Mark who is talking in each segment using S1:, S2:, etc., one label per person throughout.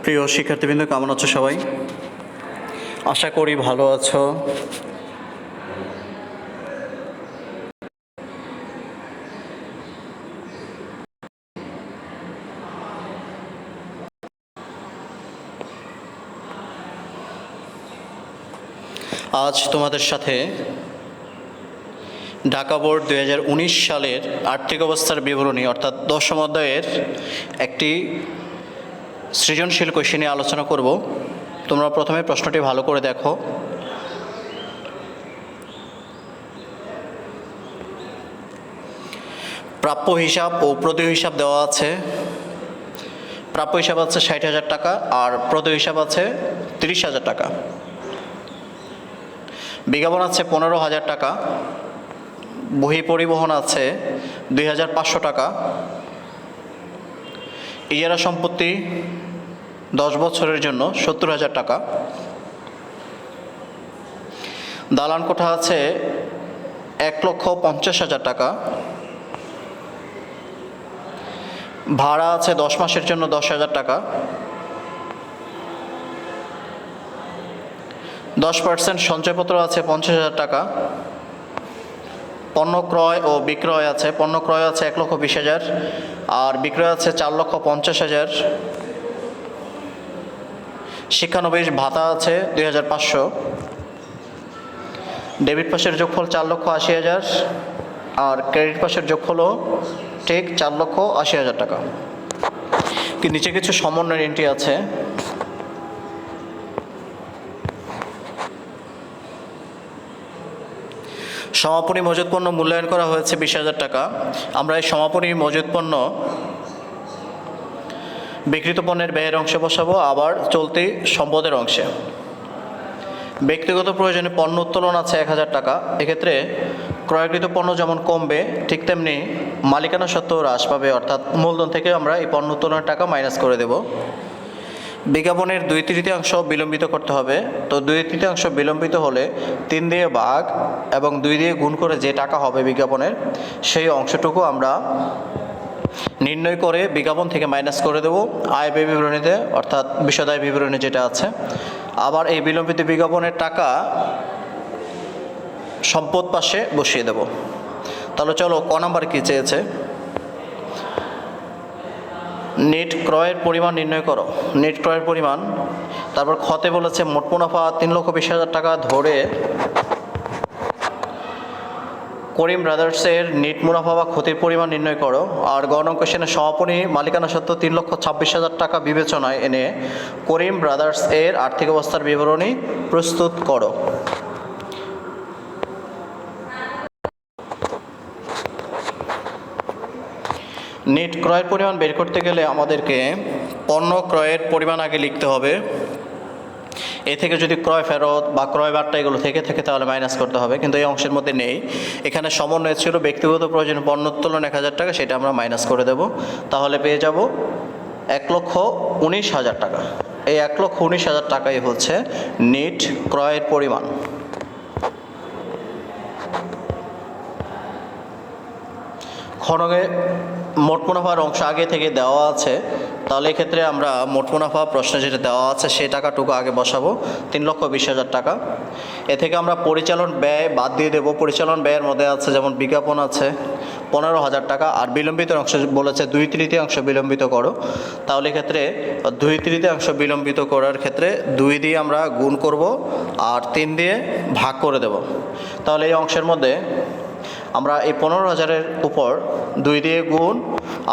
S1: প্রিয় শিক্ষার্থীবৃন্দ, কেমন আছো সবাই? আশা করি ভালো আছো। আজ তোমাদের সাথে ঢাকা বোর্ড 2019 সালের আর্থিক অবস্থার বিবরণী অর্থাৎ দশম অধ্যায়ের একটি সৃজনশীল কোয়েশ্চেন নিয়ে আলোচনা করব। তোমরা প্রথমে প্রশ্নটি ভালো করে দেখো। প্রাপ্য হিসাব ও প্রদেয় হিসাব দেওয়া আছে। প্রাপ্য হিসাব আছে 60,000 টাকা আর প্রদেয় হিসাব আছে 30,000 টাকা। বিজ্ঞাপন আছে 15,000 টাকা। বহি পরিবহন আছে 2,500 টাকা। ইজারা সম্পত্তি 10 বছরের জন্য 70,000 টাকা। দালান কোঠা আছে 1,50,000 টাকা। ভাড়া আছে 10 মাসের জন্য 10,000 টাকা। 10% সঞ্চয়পত্র আছে 50,000 টাকা। পণ্য ক্রয় ও বিক্রয় আছে। পণ্য ক্রয় আছে 1,20,000 আর বিক্রয় আছে 4,50,000। শিক্ষানবিশ ভাতা আছে 2,500। ডেবিট পাশের যোগফল 4,80,000 আর ক্রেডিট পাশের যোগফলও ঠিক 4,80,000 টাকা। নিচে কিছু সমন্বয়ের এন্ট্রি আছে। সমাপনী মজুত পণ্য মূল্যায়ন করা হয়েছে 20,000 টাকা। আমরা এই সমাপনী মজুত পণ্য বিক্রিত পণ্যের ব্যয়ের অংশে বসাবো, আবার চলতি সম্পদের অংশে। ব্যক্তিগত প্রয়োজনে পণ্য উত্তোলন আছে 1,000 টাকা। এক্ষেত্রে ক্রয়কৃত পণ্য যেমন কমবে, ঠিক তেমনি মালিকানা সত্ত্বেও হ্রাস পাবে, অর্থাৎ মূলধন থেকে আমরা এই পণ্য উত্তোলনের টাকা মাইনাস করে দেব। বিজ্ঞাপনের 2/3 বিলম্বিত করতে হবে। তো 2/3 বিলম্বিত হলে 3 দিয়ে ভাগ এবং 2 দিয়ে গুণ করে যে টাকা হবে বিজ্ঞাপনের, সেই অংশটুকু আমরা নির্ণয় করে বিজ্ঞাপন থেকে মাইনাস করে দেব আয় ব্যয় বিবরণীতে, অর্থাৎ বিশদ আয় বিবরণী যেটা আছে। আবার এই বিলম্বিত বিজ্ঞাপনের টাকা সম্পদ পাশে বসিয়ে দেব। তাহলে চলো, ক নাম্বার কী চেয়েছে? নেট ক্রয়ের পরিমাণ নির্ণয় করো। নেট ক্রয়ের পরিমাণ, তারপর খতে বলেছে মোট মুনাফা 3,20,000 টাকা ধরে করিম ব্রাদার্সের নেট মুনাফা বা ক্ষতির পরিমাণ নির্ণয় করো। আর গ নং কোশ্চেনে সমাপনী মালিকানা সত্ত্ব 3,26,000 টাকা বিবেচনায় এনে করিম ব্রাদার্স এর আর্থিক অবস্থার বিবরণী প্রস্তুত করো। নেট ক্রয়ের পরিমাণ বের করতে গেলে আমাদেরকে পণ্য ক্রয়ের পরিমাণ আগে লিখতে হবে। এ থেকে যদি ক্রয় ফেরত বা ক্রয় বার্তা এগুলো থেকে থাকে তাহলে মাইনাস করতে হবে, কিন্তু এই অংশের মধ্যে নেই। এখানে সমন্বয় ছিল ব্যক্তিগত প্রয়োজনে পণ্য উত্তোলন 1,000 টাকা, সেটা আমরা মাইনাস করে দেব। তাহলে পেয়ে যাব 1,19,000 টাকা। এই 1,19,000 টাকাই হচ্ছে নেট ক্রয়ের পরিমাণ। খনকে মোট মুনাফার অংশ আগে থেকে দেওয়া আছে, তাহলে এক্ষেত্রে আমরা মোট মুনাফা প্রশ্নে যেটা দেওয়া আছে সেই টাকাটুকু আগে বসাবো, 3,20,000 টাকা। এ থেকে আমরা পরিচালন ব্যয় বাদ দিয়ে দেবো। পরিচালন ব্যয়ের মধ্যে আছে যেমন বিজ্ঞাপন আছে 15,000 টাকা, আর বিলম্বিত অংশ বলেছে 2/3 বিলম্বিত করো। তাহলে এক্ষেত্রে 2/3 বিলম্বিত করার ক্ষেত্রে 2 দিয়ে আমরা গুণ করব আর 3 দিয়ে ভাগ করে দেব। তাহলে এই অংশের মধ্যে আমরা এই 15,000-এর উপর 2 দিয়ে গুণ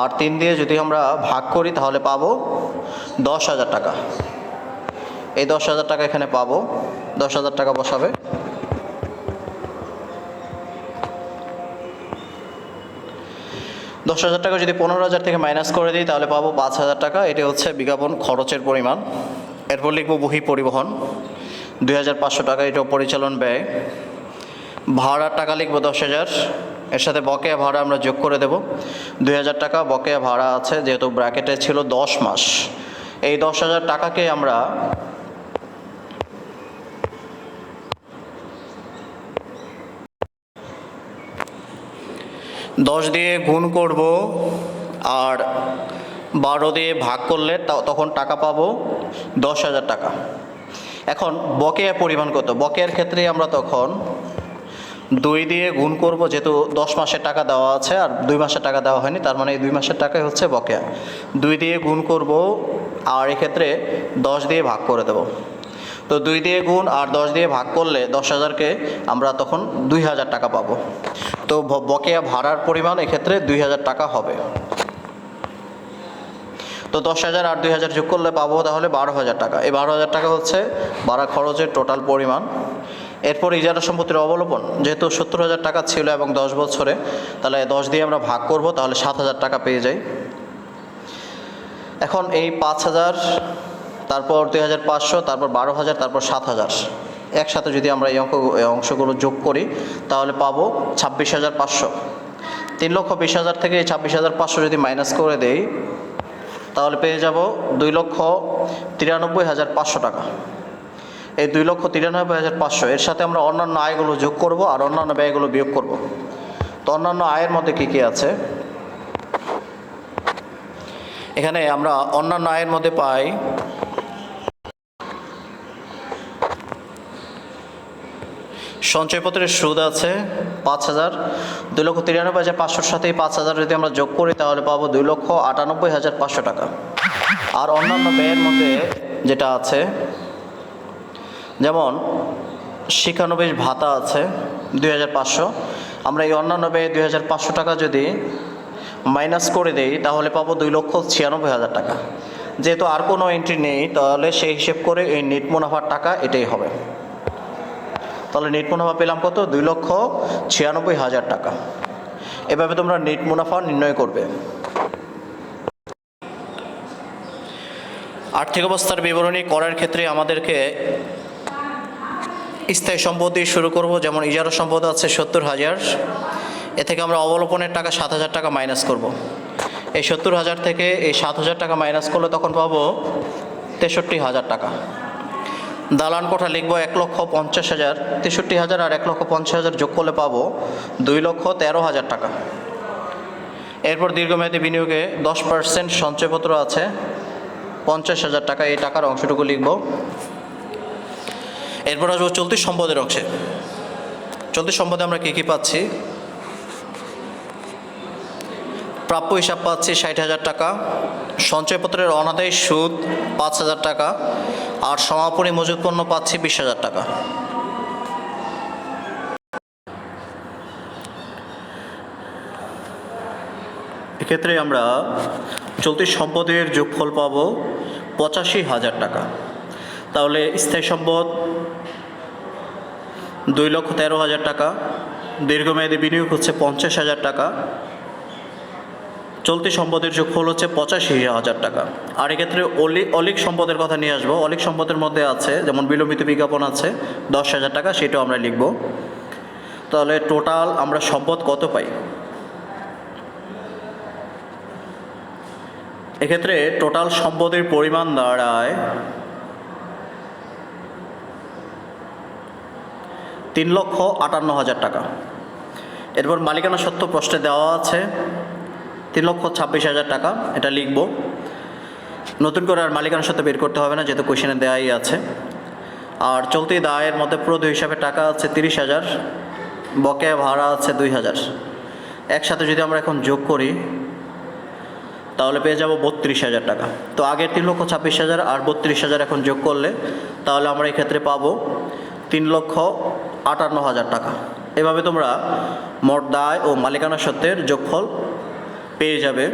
S1: আর 3 দিয়ে যদি আমরা ভাগ করি তাহলে পাবো 10,000 টাকা। এই 10,000 টাকা এখানে পাবো। 10,000 টাকা বসাবে। টাকা যদি 15,000 থেকে মাইনাস করে দিই তাহলে পাবো 5,000 টাকা। এটি হচ্ছে বিজ্ঞাপন খরচের পরিমাণ। এরপর লিখব বহি পরিবহন 2,500 টাকা, এটাও পরিচালন ব্যয়। ভাড়ার টাকা লিখব 10,000, এর সাথে বকেয়া ভাড়া আমরা যোগ করে দেব। 2,000 টাকা বকেয়া ভাড়া আছে, যেহেতু ব্র্যাকেটে ছিল 10 মাস। এই 10,000 টাকাকে আমরা দশ দিয়ে গুণ করব আর 12 দিয়ে ভাগ করলে তখন টাকা পাবো 10,000 টাকা। এখন বকেয়া পরিমাণ কত? বকেয়ার ক্ষেত্রে আমরা তখন 2 দিয়ে গুণ করব, যেহেতু 10 মাসের টাকা দেওয়া আছে আর 2 মাসের টাকা দেওয়া হয়নি, তার মানে এই 2 মাসের টাকাই হচ্ছে বকেয়া। 2 দিয়ে গুণ করব আর এক্ষেত্রে 10 দিয়ে ভাগ করে দেব। তো 2 দিয়ে গুণ আর 10 দিয়ে ভাগ করলে 10,000কে আমরা তখন 2,000 টাকা পাবো। তো বকেয়া ভাড়ার পরিমাণ এক্ষেত্রে 2,000 টাকা হবে। তো 10,000 আর 2,000 যোগ করলে পাবো তাহলে 12,000 টাকা। এই 12,000 টাকা হচ্ছে ভাড়া খরচের টোটাল পরিমাণ। এরপর ইজারা সম্পত্তির অবলোপন, যেহেতু 70,000 টাকা ছিল এবং 10 বছরে, তাহলে 10 দিয়ে আমরা ভাগ করব, তাহলে 7,000 টাকা পেয়ে যাই। এখন এই 5,000, তারপর 2,500, তারপর 12,000, তারপর 7,000 একসাথে যদি আমরা এই অংশগুলো যোগ করি তাহলে পাবো 26,500। 3,20,000 থেকে এই 26,500 যদি মাইনাস করে দেই তাহলে পেয়ে যাব 2,93,500 টাকা। এই 2,93,500 এর সাথে আমরা অন্যান্য আয়গুলো যোগ করব আর অন্যান্য ব্যয়গুলো বিয়োগ করব। তো অন্যান্য আয়ের মধ্যে কী কী আছে? এখানে আমরা অন্যান্য আয়ের মধ্যে পাই সঞ্চয়পত্রের সুদ আছে 5,000। 2,93,500 সাথে 5,000 যদি আমরা যোগ করি তাহলে পাবো 2,98,500 টাকা। আর অন্যান্য ব্যয়ের মধ্যে যেটা আছে, যেমন শিক্ষানবিশ ভাতা আছে 2,500। আমরা এই অন্যান্য ব্যয়ে 2,500 টাকা যদি মাইনাস করে দেই তাহলে পাবো 2,96,000 টাকা। যেহেতু আর কোনো এন্ট্রি নেই তাহলে সেই হিসেব করে এই নেট মুনাফার টাকা এটাই হবে। তাহলে নেট মুনাফা পেলাম কত? 2,96,000 টাকা। এভাবে তোমরা নেট মুনাফা নির্ণয় করবে। আর্থিক অবস্থার বিবরণী করার ক্ষেত্রে আমাদেরকে স্থায়ী সম্পদ দিয়ে শুরু করব। যেমন ইজারা সম্পদ আছে 70,000, এ থেকে আমরা অবলোপনের টাকা 7,000 টাকা মাইনাস করব। এই 70,000 থেকে এই 7,000 টাকা মাইনাস করলে তখন পাবো 63,000 টাকা। দালান কোঠা লিখবো 1,50,000। 63,000 আর 1,50,000 যোগ করলে পাবো 2,13,000 টাকা। এরপর দীর্ঘমেয়াদী বিনিয়োগে 10% সঞ্চয়পত্র আছে 50,000 টাকা। এই টাকার অংশটুকু লিখব। এরপর আসবো চলতি সম্পদের অংশে। চলতি সম্পদে আমরা কী কী পাচ্ছি? প্রাপ্য হিসাব পাচ্ছি 60,000 টাকা, সঞ্চয়পত্রের অনাদায়ী সুদ 5,000 টাকা, আর সমাপনী মজুত পণ্য পাচ্ছি 20,000 টাকা। এক্ষেত্রে আমরা চলতি সম্পদের যোগফল পাব 85,000 টাকা। তাহলে স্থায়ী সম্পদ 2,13,000 টাকা, দীর্ঘমেয়াদী বিনিয়োগ হচ্ছে 50,000 টাকা, চলতি সম্পদের যোগফল হচ্ছে 85,000 টাকা। আর এক্ষেত্রে অলিক সম্পদের কথা নিয়ে আসবো। অলিক সম্পদের মধ্যে আছে যেমন বিলম্বিত বিজ্ঞাপন আছে 10,000 টাকা, সেটাও আমরা লিখব। তাহলে টোটাল আমরা সম্পদ কত পাই? এক্ষেত্রে টোটাল সম্পদের পরিমাণ দাঁড়ায় 3,58,000 টাকা। এরপর মালিকানা সত্ত্ব প্রশ্নে দেওয়া আছে 3,26,000 টাকা, এটা লিখব। নতুন করে আর মালিকানা সত্ত্ব বের করতে হবে না, যেহেতু কোশ্চেনে দেওয়াই আছে। আর চলতি দায়ের মধ্যে প্রদ হিসাবে টাকা আছে 30,000, বকেয়া ভাড়া আছে 2,000। একসাথে যদি আমরা এখন যোগ করি তাহলে পেয়ে যাব 32,000 টাকা। তো আগের 3,26,000 আর 32,000 এখন যোগ করলে তাহলে আমরা এই ক্ষেত্রে পাবো 3,58,000 টাকা। এভাবে তোমরা মোট দায় ও মালিকানা সত্ত্বের যোগফল পেয়ে যাবে।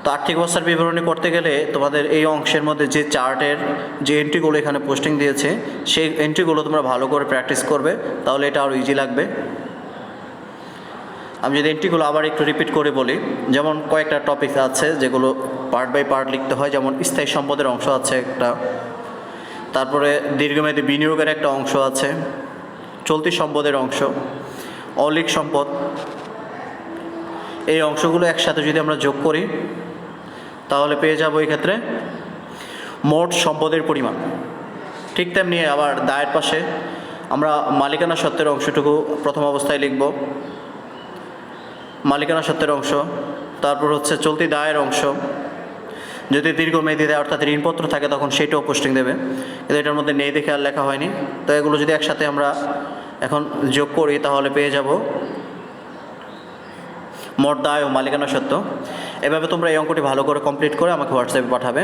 S1: তো আর্থিক অবস্থার বিবরণী করতে গেলে তোমাদের এই অংশের মধ্যে যে চার্টের যে এন্ট্রিগুলো এখানে পোস্টিং দিয়েছে সেই এন্ট্রিগুলো তোমরা ভালো করে প্র্যাকটিস করবে, তাহলে এটা আরও ইজি লাগবে। আমি যদি এন্ট্রিগুলো আবার একটু রিপিট করে বলি, যেমন কয়েকটা টপিক আছে যেগুলো পার্ট বাই পার্ট লিখতে হয়। যেমন স্থায়ী সম্পদের অংশ আছে একটা, তারপরে দীর্ঘমেয়াদী বিনিয়োগের একটা অংশ আছে, চলতি সম্পদের অংশ, অলিক সম্পদ। এই অংশগুলো একসাথে যদি আমরা যোগ করি তাহলে পেয়ে যাব এই ক্ষেত্রে মোট সম্পদের পরিমাণ। ঠিক তেমনি আবার দায়ের পাশে আমরা মালিকানা সত্ত্বের অংশটুকু প্রথম অবস্থায় লিখব। মালিকানা সত্ত্বের অংশ তারপর হচ্ছে চলতি দায়ের অংশ, যদি দীর্ঘমেয়াদী দেয় অর্থাৎ ঋণপত্র থাকে তখন সেটাও পোস্টিং দেবে, কিন্তু এটার মধ্যে নেই দেখে আর লেখা হয়নি। তো এগুলো যদি একসাথে আমরা এখন যোগ করি তাহলে পেয়ে যাব মোট দায় ও মালিকানা সত্ত্ব। এভাবে তোমরা এই অঙ্কটি ভালো করে কমপ্লিট করে আমাকে হোয়াটসঅ্যাপে পাঠাবে।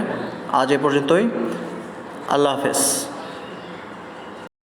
S1: আজ এ পর্যন্তই, আল্লাহ হাফেজ।